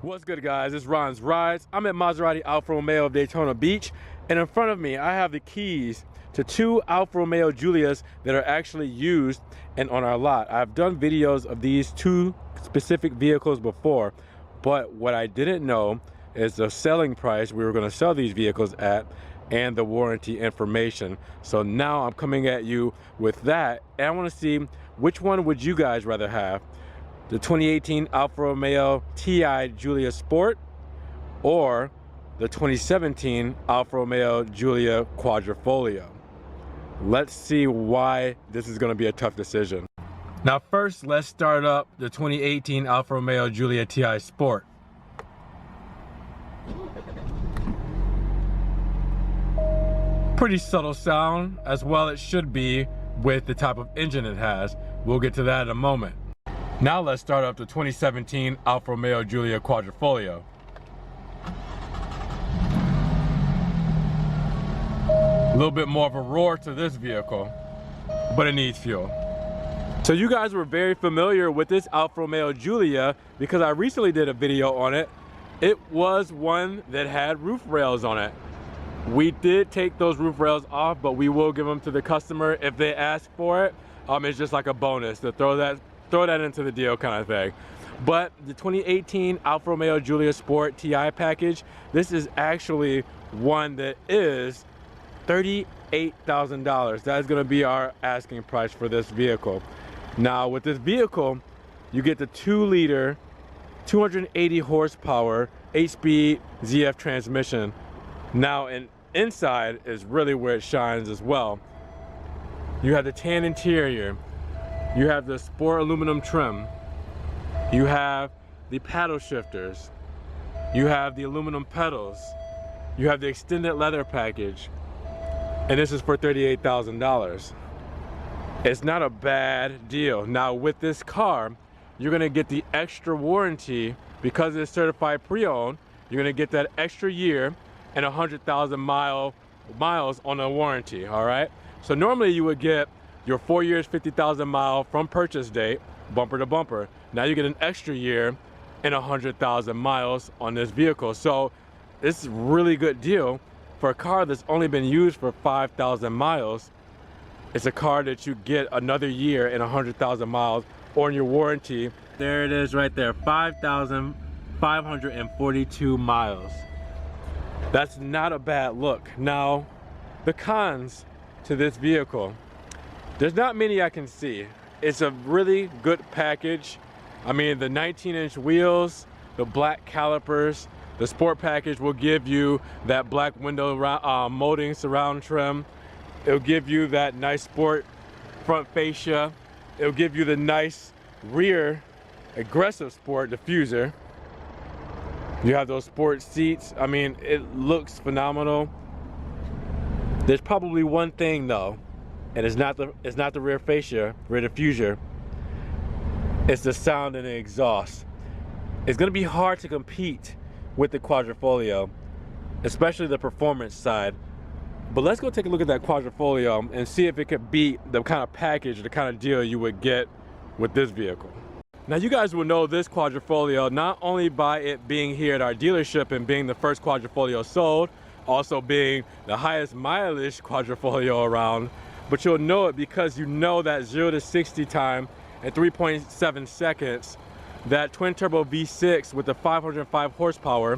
What's good, guys? It's Ron's Rides. I'm at Maserati Alfa Romeo of Daytona Beach, and in front of me I have the keys to two Alfa Romeo Giulias that are actually used and on our lot. I've done videos of these two specific vehicles before, but what I didn't know is the selling price we were going to sell these vehicles at and the warranty information. So now I'm coming at you with that, and I want to see which one would you guys rather have. The 2018 Alfa Romeo Ti Giulia Sport or the 2017 Alfa Romeo Giulia Quadrifoglio. Let's see why this is going to be a tough decision. Now first, let's start up the 2018 Alfa Romeo Giulia Ti Sport. Pretty subtle sound, as well it should be with the type of engine it has. We'll get to that in a moment. Now let's start up the 2017 Alfa Romeo Giulia Quadrifoglio. A little bit more of a roar to this vehicle, but it needs fuel. So you guys were very familiar with this Alfa Romeo Giulia because I recently did a video on it. It was one that had roof rails on it. We did take those roof rails off, but we will give them to the customer if they ask for it. It's just like a bonus to throw that into the deal kind of thing. But the 2018 Alfa Romeo Giulia Sport Ti package, this is actually one that is $38,000. That is going to be our asking price for this vehicle. Now with this vehicle, you get the 2-liter, 280 horsepower, 8-speed ZF transmission. Now inside is really where it shines as well. You have the tan interior. You have the sport aluminum trim. You have the paddle shifters. You have the aluminum pedals. You have the extended leather package. And this is for $38,000. It's not a bad deal. Now with this car, you're gonna get the extra warranty because it's certified pre-owned. You're gonna get that extra year and 100,000 miles on a warranty, all right? So normally you would get your 4 years, 50,000 mile from purchase date, bumper to bumper. Now you get an extra year and 100,000 miles on this vehicle. So it's a really good deal for a car that's only been used for 5,000 miles. It's a car that you get another year and 100,000 miles on your warranty. There it is right there, 5,542 miles. That's not a bad look. Now, the cons to this vehicle, there's not many I can see. It's a really good package. I mean, the 19-inch wheels, the black calipers, the sport package will give you that black window molding surround trim. It'll give you that nice sport front fascia. It'll give you the nice rear aggressive sport diffuser. You have those sport seats. I mean, it looks phenomenal. There's probably one thing though, and it's not the rear fascia, rear diffuser. It's the sound and the exhaust. It's gonna be hard to compete with the Quadrifoglio, especially the performance side. But let's go take a look at that Quadrifoglio and see if it could beat the kind of package, the kind of deal you would get with this vehicle. Now you guys will know this Quadrifoglio not only by it being here at our dealership and being the first Quadrifoglio sold, also being the highest mileage Quadrifoglio around, but you'll know it because you know that 0 to 60 time in 3.7 seconds, that twin turbo V6 with the 505 horsepower,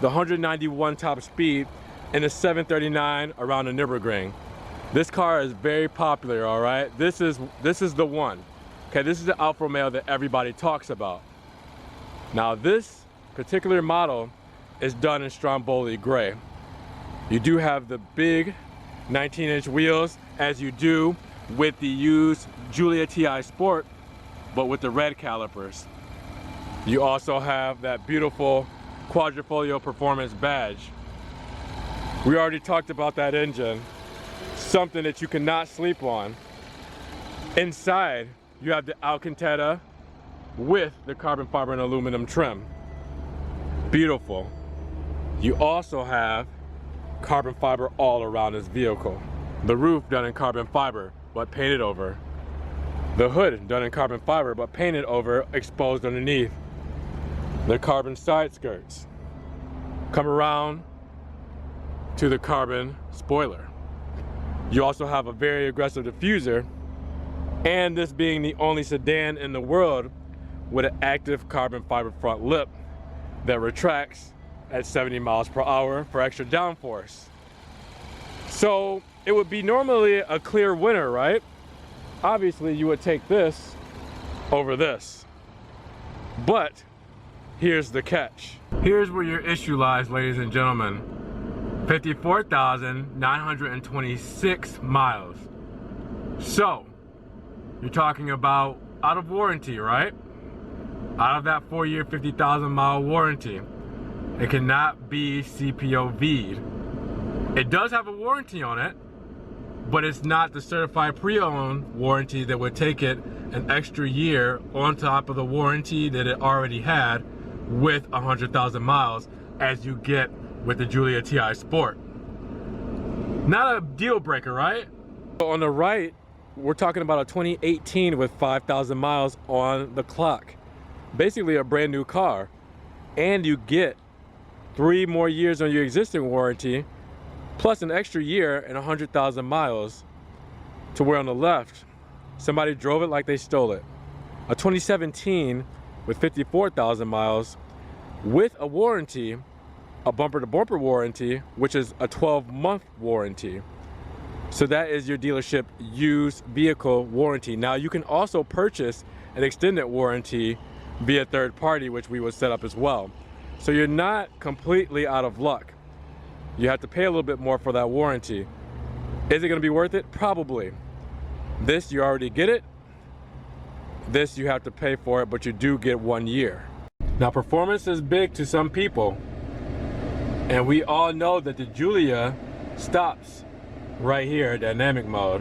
the 191 top speed, and the 739 around the Nürburgring. This car is very popular, all right? This is the one. Okay, this is the Alfa Romeo that everybody talks about. Now this particular model is done in Stromboli gray. You do have the big 19-inch wheels as you do with the used Giulia Ti Sport, but with the red calipers. You also have that beautiful Quadrifoglio performance badge. We already talked about that engine, something that you cannot sleep on. Inside, you have the Alcantara with the carbon fiber and aluminum trim. Beautiful. You also have carbon fiber all around this vehicle. The roof done in carbon fiber, but painted over. The hood done in carbon fiber, but painted over, exposed underneath. the carbon side skirts. Come around to the carbon spoiler. You also have a very aggressive diffuser, and this being the only sedan in the world with an active carbon fiber front lip that retracts at 70 miles per hour for extra downforce. So it would be normally a clear winner, right? Obviously you would take this over this. But here's the catch. Here's where your issue lies, ladies and gentlemen. 54,926 miles. So you're talking about out of warranty, right? Out of that 4-year, 50,000 mile warranty, it cannot be CPOV'd. It does have a warranty on it, but it's not the certified pre-owned warranty that would take it an extra year on top of the warranty that it already had with 100,000 miles as you get with the Giulia Ti Sport. Not a deal breaker, right? On the right, we're talking about a 2018 with 5,000 miles on the clock. Basically a brand new car. And you get 3 more years on your existing warranty, plus an extra year and 100,000 miles, to where on the left, somebody drove it like they stole it. A 2017 with 54,000 miles with a warranty, a bumper-to-bumper warranty, which is a 12-month warranty. So that is your dealership used vehicle warranty. Now you can also purchase an extended warranty via third party, which we would set up as well. So you're not completely out of luck. You have to pay a little bit more for that warranty. Is it gonna be worth it? Probably. This, you already get it. This, you have to pay for it, but you do get 1 year. Now performance is big to some people. And we all know that the Giulia stops right here, dynamic mode.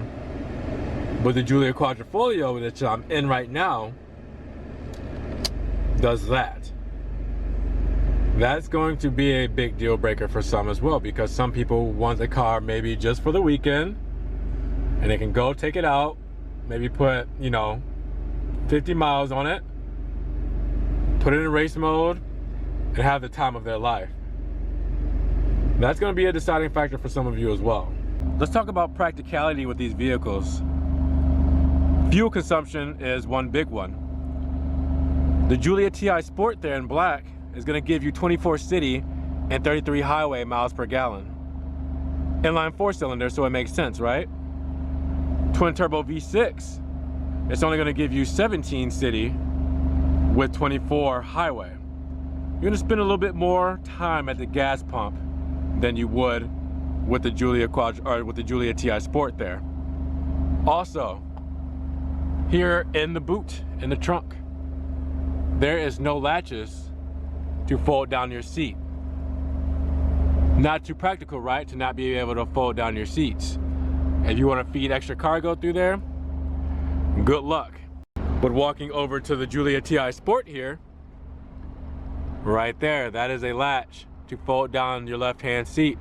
But the Giulia Quadrifoglio, which I'm in right now, does that. That's going to be a big deal breaker for some as well, because some people want the car maybe just for the weekend, and they can go take it out, maybe put, 50 miles on it, put it in race mode, and have the time of their life. That's going to be a deciding factor for some of you as well. Let's talk about practicality with these vehicles. Fuel consumption is one big one. The Giulia Ti Sport there in black is going to give you 24 city and 33 highway miles per gallon. Inline 4-cylinder, so it makes sense, right? Twin turbo V6, it's only going to give you 17 city with 24 highway. You're going to spend a little bit more time at the gas pump than you would with the Giulia Ti Sport there. Also, here in the boot, in the trunk, there is no latches to fold down your seat. Not too practical, right? To not be able to fold down your seats. If you want to feed extra cargo through there, good luck. But walking over to the Giulia Ti Sport here, right there, that is a latch to fold down your left-hand seat.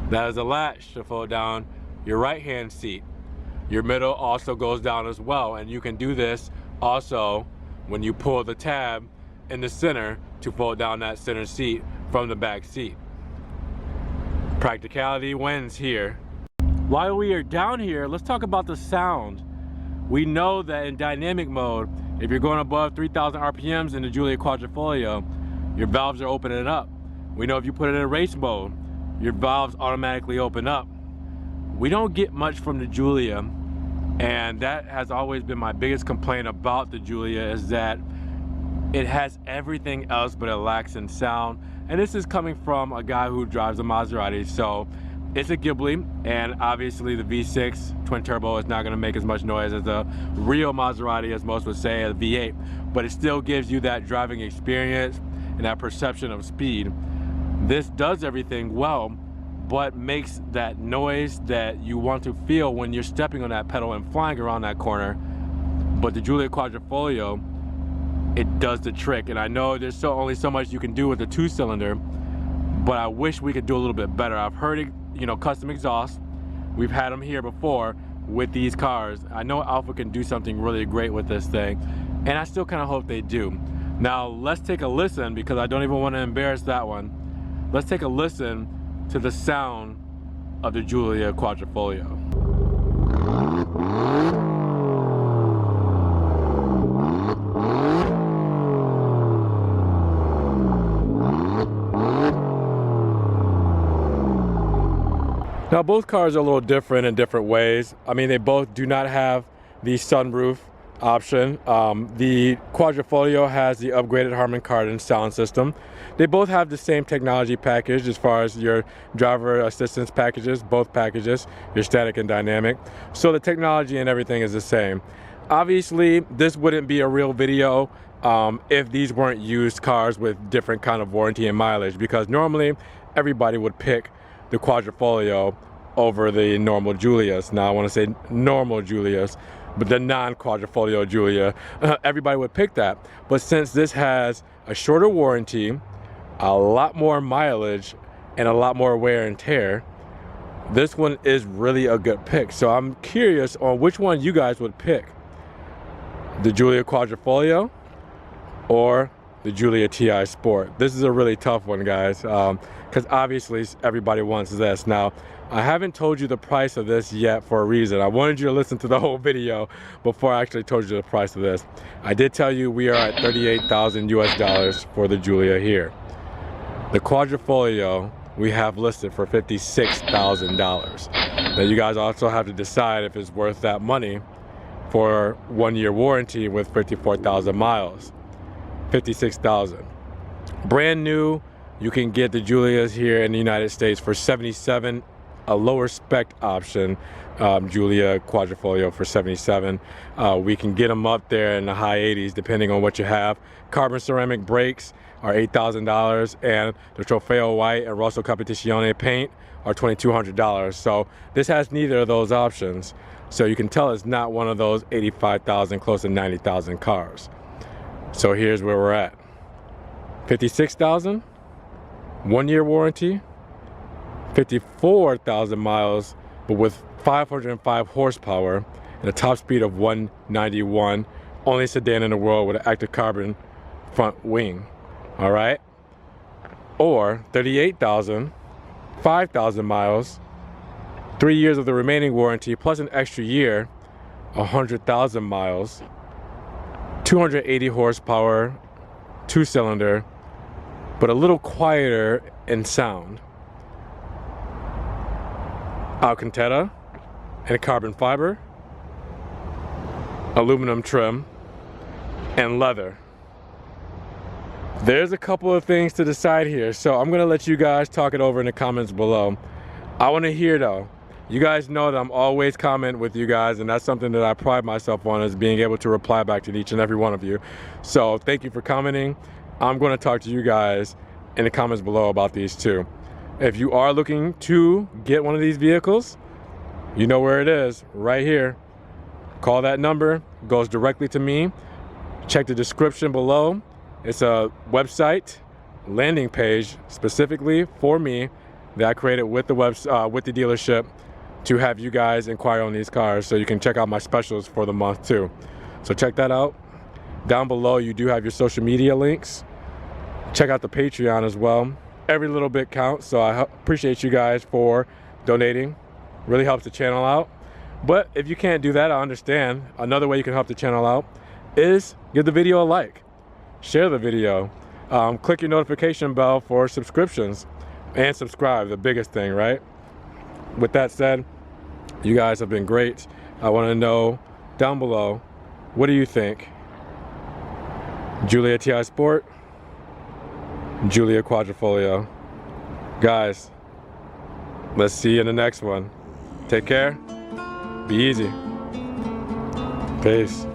That is a latch to fold down your right-hand seat. Your middle also goes down as well, and you can do this also when you pull the tab in the center to fold down that center seat from the back seat. Practicality wins here. While we are down here, let's talk about the sound. We know that in dynamic mode, if you're going above 3,000 RPMs in the Giulia Quadrifoglio, your valves are opening up. We know if you put it in race mode, your valves automatically open up. We don't get much from the Giulia, and that has always been my biggest complaint about the Giulia, is that it has everything else but it lacks in sound. And this is coming from a guy who drives a Maserati, so it's a Ghibli, and obviously the V6 twin turbo is not going to make as much noise as a real Maserati, as most would say, a V8, but it still gives you that driving experience and that perception of speed. This does everything well, but makes that noise that you want to feel when you're stepping on that pedal and flying around that corner. But the Giulia Quadrifoglio, it does the trick. And I know there's only so much you can do with the 2-cylinder, but I wish we could do a little bit better. I've heard it, custom exhaust. We've had them here before with these cars. I know Alfa can do something really great with this thing, and I still kind of hope they do. Now let's take a listen, because I don't even want to embarrass that one. Let's take a listen to the sound of the Giulia Quadrifoglio. Now both cars are a little different in different ways. I mean, they both do not have the sunroof option. The Quadrifoglio has the upgraded Harman Kardon sound system. They both have the same technology package as far as your driver assistance packages, both packages, your static and dynamic. So the technology and everything is the same. Obviously, this wouldn't be a real video if these weren't used cars with different kind of warranty and mileage, because normally everybody would pick the Quadrifoglio over the normal Giulias. Now I want to say normal Giulias, but the non-Quadrifoglio Giulia, everybody would pick that. But since this has a shorter warranty, a lot more mileage, and a lot more wear and tear, this one is really a good pick. So I'm curious on which one you guys would pick. The Giulia Quadrifoglio or the Giulia Ti Sport. This is a really tough one, guys, because obviously everybody wants this. Now, I haven't told you the price of this yet for a reason. I wanted you to listen to the whole video before I actually told you the price of this. I did tell you we are at $38,000 US for the Giulia here. The Quadrifoglio we have listed for $56,000. Now you guys also have to decide if it's worth that money for 1 year warranty with 54,000 miles. 56,000. Brand new, you can get the Giulias here in the United States for 77, a lower spec option, Giulia Quadrifoglio for 77. We can get them up there in the high 80s depending on what you have. Carbon ceramic brakes are $8,000, and the Trofeo White and Rosso Competizione paint are $2,200. So this has neither of those options. So you can tell it's not one of those 85,000, close to 90,000 cars. So here's where we're at. 56,000, 1 year warranty, 54,000 miles, but with 505 horsepower and a top speed of 191, only sedan in the world with an active carbon front wing. All right. Or 38,000, 5,000 miles, 3 years of the remaining warranty plus an extra year, 100,000 miles, 280 horsepower, 2-cylinder, but a little quieter in sound. Alcantara and carbon fiber, aluminum trim, and leather. There's a couple of things to decide here, so I'm gonna let you guys talk it over in the comments below. I want to hear though. You guys know that I'm always comment with you guys, and that's something that I pride myself on, is being able to reply back to each and every one of you. So thank you for commenting. I'm going to talk to you guys in the comments below about these two. If you are looking to get one of these vehicles, you know where it is, right here. Call that number, goes directly to me. Check the description below. It's a website landing page specifically for me that I created with the dealership to have you guys inquire on these cars, so you can check out my specials for the month too. So check that out. Down below you do have your social media links. Check out the Patreon as well. Every little bit counts, so I appreciate you guys for donating. Really helps the channel out. But if you can't do that, I understand. Another way you can help the channel out is give the video a like, share the video, click your notification bell for subscriptions, and subscribe, the biggest thing, right? With that said, you guys have been great. I want to know down below, what do you think? Giulia Ti Sport, Giulia Quadrifoglio. Guys, let's see you in the next one. Take care. Be easy. Peace.